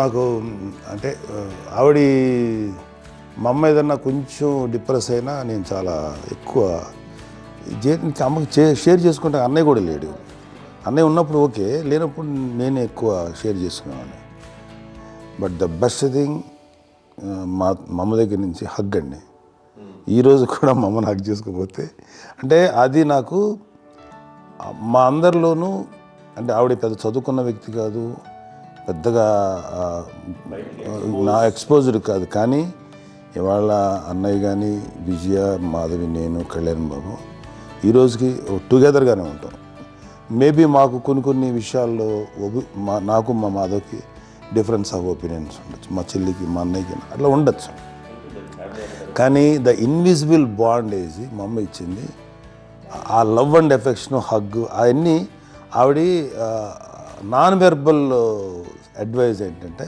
నాకు అంటే ఆవిడ మా అమ్మ ఏదన్నా కొంచెం డిప్రెస్ అయినా నేను చాలా ఎక్కువ అమ్మకి షేర్ చేసుకుంటే అన్నయ్య కూడా లేడు. అన్నయ్య ఉన్నప్పుడు ఓకే, లేనప్పుడు నేనే ఎక్కువ షేర్ చేసుకునేవాడిని. బట్ ద బెస్ట్ థింగ్ మా అమ్మ దగ్గర నుంచి హగ్ అండి. ఈరోజు కూడా మా అమ్మని హగ్ చేసుకోకపోతే అంటే అది నాకు మా అందరిలోనూ అంటే ఆవిడ పెద్ద చదువుకున్న వ్యక్తి కాదు, పెద్దగా నా ఎక్స్పోజ్డ్ కాదు. కానీ ఇవాళ అన్నయ్య కానీ విజయ, మాధవి, నేను, కళ్యాణ్ బాబు ఈరోజుకి టుగెదర్గానే ఉంటాం. మేబీ మాకు కొన్ని విషయాల్లో నాకు మా మాధవ్కి డిఫరెన్స్ ఆఫ్ ఒపీనియన్స్ ఉండొచ్చు, మా చెల్లికి మా అన్నయ్యకి అట్లా ఉండొచ్చు. కానీ ద ఇన్విజిబుల్ బాండ్ వేసి మా అమ్మ ఇచ్చింది, ఆ లవ్ అండ్ ఎఫెక్షన్, హగ్, అవన్నీ ఆవిడ నాన్ వెర్బల్ అడ్వైజ్ ఏంటంటే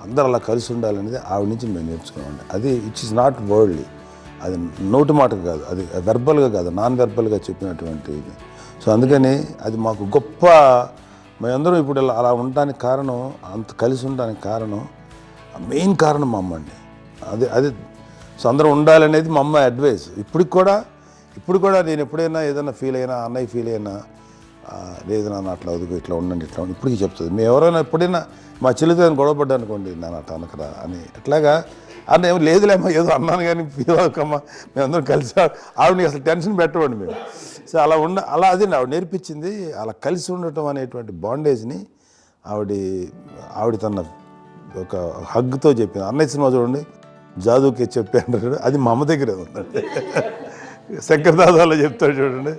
అందరూ అలా కలిసి ఉండాలనేది ఆవిడ నుంచి మేము నేర్చుకున్నామండి. అది ఇట్స్ ఇస్ నాట్ వర్డ్లీ, అది నోటి మాట కాదు, అది వెర్బల్గా కాదు, నాన్ వెర్బల్గా చెప్పినటువంటి ఇది. సో అందుకని అది మాకు గొప్ప, మేమందరం ఇప్పుడు అలా ఉండడానికి కారణం, అంత కలిసి ఉండడానికి కారణం, మెయిన్ కారణం మా అమ్మ అండి. అది సో అందరూ ఉండాలనేది మా అమ్మ అడ్వైస్. ఇప్పుడు కూడా నేను ఎప్పుడైనా ఏదైనా ఫీల్ అయినా, అన్నయ్య ఫీల్ అయినా, లేదు నాన్న అట్లా వదుకు, ఇట్లా ఉండండి, ఇట్లా ఉండి ఇప్పటికీ చెప్తుంది. మేము ఎవరైనా ఎప్పుడైనా మా చెల్లితో గొడవపడ్డా అనుకోండి, నాన్న అట్లా అనకరా అని, ఎట్లాగా అన్న ఏమో లేదులేమ్మా, ఏదో అన్నాను కానీ ఫీల్ అవ్వకమ్మా, మేమందరం కలిసి ఆవిడని అసలు టెన్షన్ పెట్టవండి మేము. సో అలా అది ఆవిడ నేర్పించింది. అలా కలిసి ఉండటం అనేటువంటి బాండేజ్ని ఆవిడ తన ఒక హగ్తో చెప్పింది. అన్నయ్య సినిమా చూడండి, జాదూకి చెప్పాను, అది మా అమ్మ దగ్గరే ఉందండి. శంకర్ దాదాలో చెప్తాడు చూడండి.